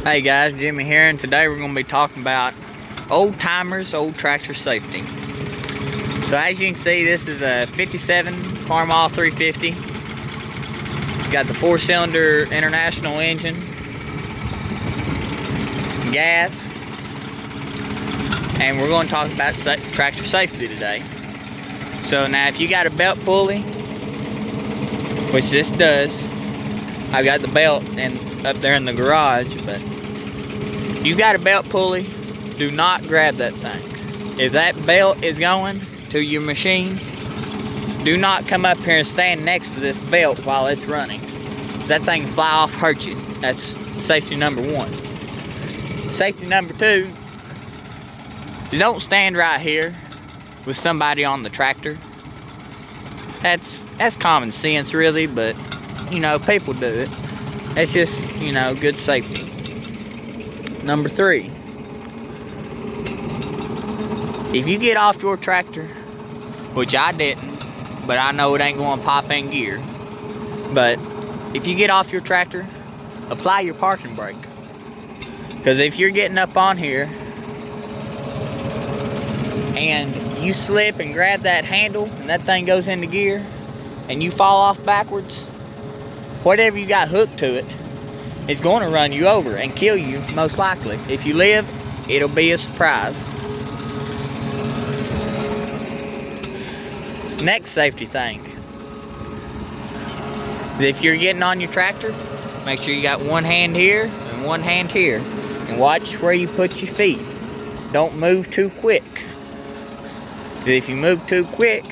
Hey guys, Jimmy here, and today we're going to be talking about old timers, old tractor safety. So as you can see, this is a 57 Farmall 350. It's got the 4-cylinder international engine, gas, and we're going to talk about tractor safety today. So now if you got a belt pulley, which this does, I've got the belt up there in the garage, but you got a belt pulley, do not grab that thing. If that belt is going to your machine, do not come up here and stand next to this belt while it's running. That thing fly off, hurt you. That's safety number one. Safety number two, you don't stand right here with somebody on the tractor. That's common sense really, but you know, people do it. It's just, you know, good safety. Number three, if you get off your tractor, which I didn't, but I know it ain't going to pop in gear, but if you get off your tractor, apply your parking brake. Because if you're getting up on here and you slip and grab that handle and that thing goes into gear and you fall off backwards, whatever you got hooked to it is going to run you over and kill you, most likely. If you live, it'll be a surprise. Next safety thing, if you're getting on your tractor, make sure you got one hand here and one hand here, and watch where you put your feet. Don't move too quick. If you move too quick,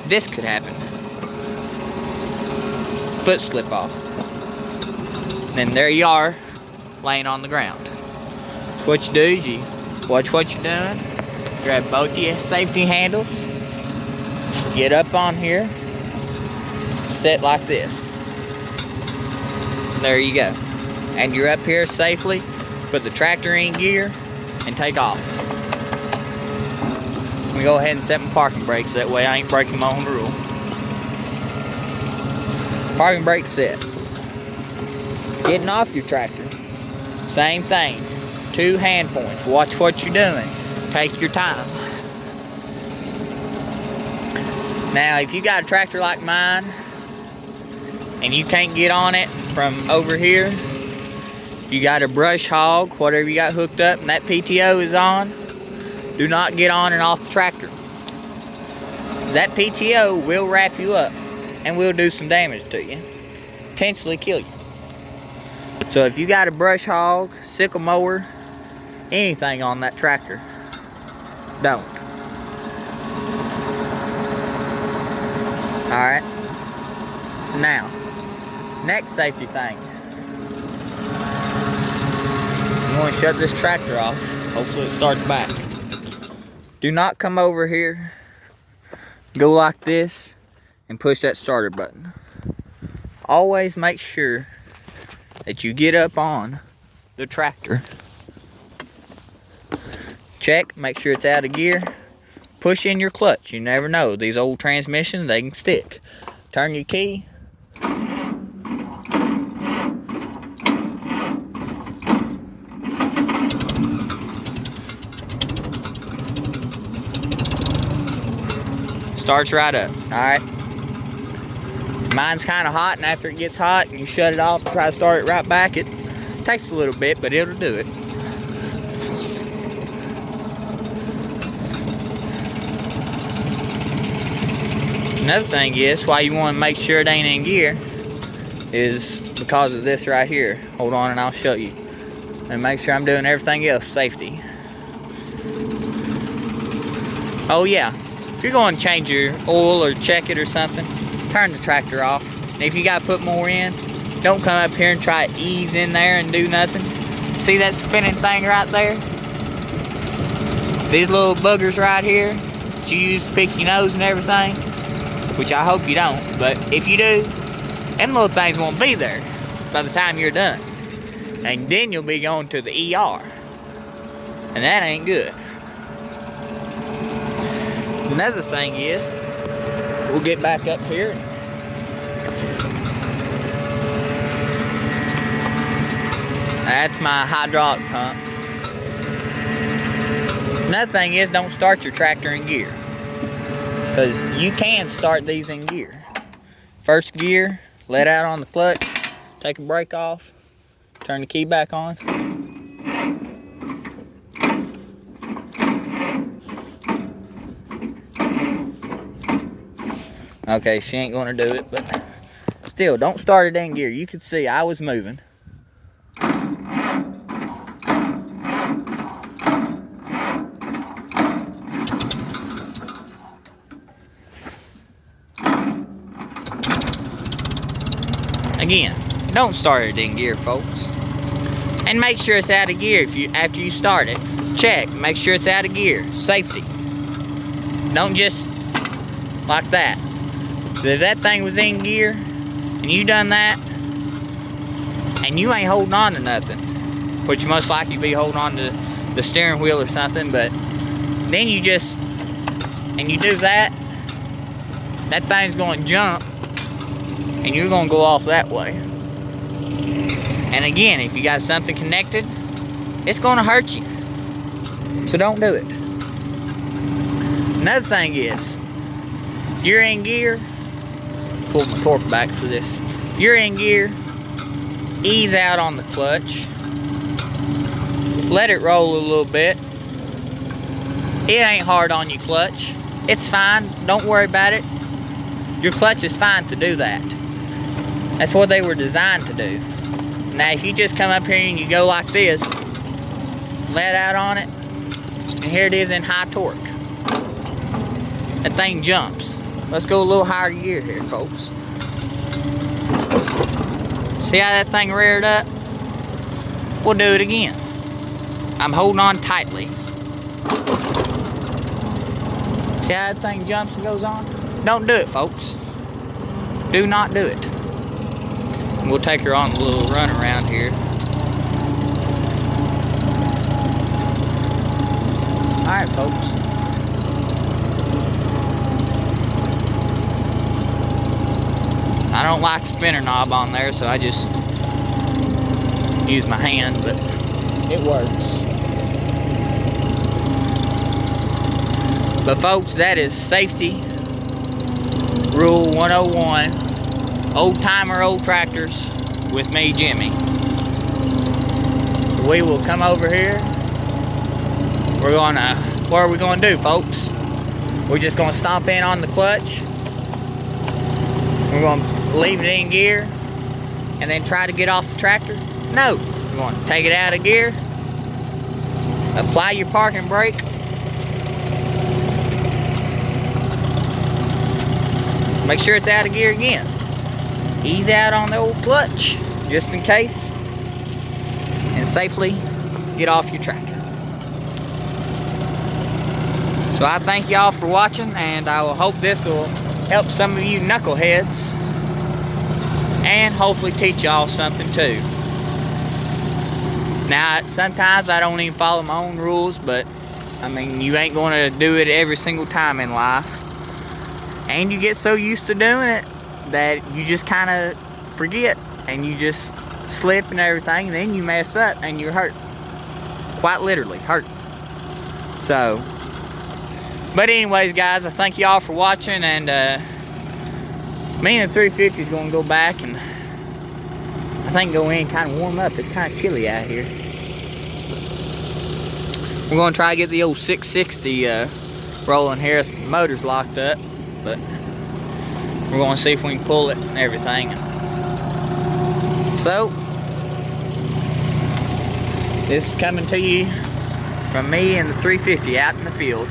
this could happen. Foot slip off. Then there you are, laying on the ground. So what you do is you watch what you're doing, grab both your safety handles, get up on here, sit like this. There you go. And you're up here safely, put the tractor in gear, and take off. Let me go ahead and set my parking brakes, that way I ain't breaking my own rule. Parking brake set. Getting off your tractor, same thing. 2 hand points. Watch what you're doing. Take your time. Now, if you got a tractor like mine and you can't get on it from over here, you got a brush hog, whatever you got hooked up, and that PTO is on, do not get on and off the tractor. That PTO will wrap you up and will do some damage to you, potentially kill you. So if you got a brush hog, sickle mower, anything on that tractor, don't. Alright, so now, next safety thing. I'm going to shut this tractor off. Hopefully it starts back. Do not come over here, go like this, and push that starter button. Always make sure that you get up on the tractor. Check, make sure it's out of gear. Push in your clutch. You never know. These old transmissions, they can stick. Turn your key. Starts right up. Alright. Mine's kind of hot, and after it gets hot and you shut it off and try to start it right back, it takes a little bit, but it'll do it. Another thing is, why you want to make sure it ain't in gear, is because of this right here. Hold on and I'll show you. And make sure I'm doing everything else safety. Oh yeah, if you're going to change your oil or check it or something, turn the tractor off. And if you got to put more in, don't come up here and try to ease in there and do nothing. See that spinning thing right there? These little boogers right here that you use to pick your nose and everything, which I hope you don't, but if you do, them little things won't be there by the time you're done. And then you'll be going to the ER. And that ain't good. Another thing is, we'll get back up here. That's my hydraulic pump. Another thing is, don't start your tractor in gear, because you can start these in gear. First gear, let out on the clutch, take a brake off, turn the key back on. Okay, she ain't gonna do it, but still, don't start it in gear. You can see I was moving. Again, don't start it in gear, folks. And make sure it's out of gear after you start it. Check, make sure it's out of gear. Safety. Don't just like that. If that thing was in gear and you done that and you ain't holding on to nothing, which you most likely be holding on to the steering wheel or something, but then you do that, that thing's going to jump and you're going to go off that way. And again, if you got something connected, it's going to hurt you. So don't do it. Another thing is, if you're in gear, pull my torque back for this. If you're in gear, ease out on the clutch. Let it roll a little bit. It ain't hard on your clutch. It's fine. Don't worry about it. Your clutch is fine to do that. That's what they were designed to do. Now, if you just come up here and you go like this, let out on it, and here it is in high torque. That thing jumps. Let's go a little higher gear here, folks. See how that thing reared up? We'll do it again. I'm holding on tightly. See how that thing jumps and goes on? Don't do it, folks. Do not do it. We'll take her on a little run around here. Alright, folks. I don't like spinner knob on there, so I just use my hand, but it works. But folks, that is safety rule 101. Old timer, old tractors with me, Jimmy. So we will come over here. What are we gonna do, folks? We're just gonna stomp in on the clutch. We're gonna leave it in gear and then try to get off the tractor? No. We're gonna take it out of gear, apply your parking brake, make sure it's out of gear again. Ease out on the old clutch, just in case, and safely get off your tractor. So I thank y'all for watching, and I will hope this will help some of you knuckleheads, and hopefully teach y'all something too. Now, sometimes I don't even follow my own rules, but I mean, you ain't gonna do it every single time in life. And you get so used to doing it that you just kind of forget and you just slip and everything, and then you mess up and you're hurt. Quite literally hurt. So, but anyways, guys, I thank y'all for watching, and me and the 350 is going to go back and I think go in and kind of warm up. It's kind of chilly out here. We're going to try to get the old 660 rolling here. The motor's locked up, but we're going to see if we can pull it and everything. So, this is coming to you from me and the 350 out in the field.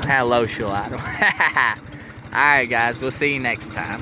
How low shall I do? Alright guys, we'll see you next time.